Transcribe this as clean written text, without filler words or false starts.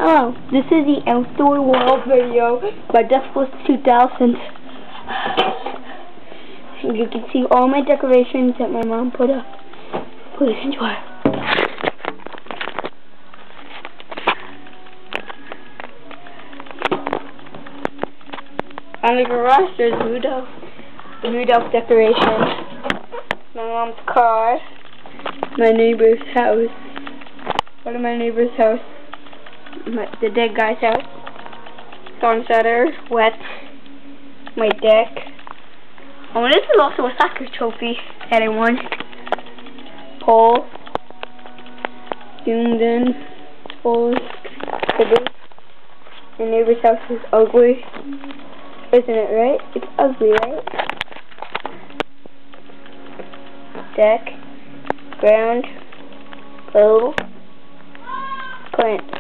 Oh, this is the outdoor world video by Decibels 2000. You can see all my decorations that my mom put up. Please enjoy. On the garage there's Rudolph decorations. My mom's car. My neighbor's house. One of my neighbor's house. The dead guy's house. Sunsetter. Wet. My deck. Oh, and this is also a soccer trophy that I won. Pole. Zoomed in. Pole. My neighbor's house is ugly. Isn't it right? It's ugly, right? Deck. Ground. Pole. Plant.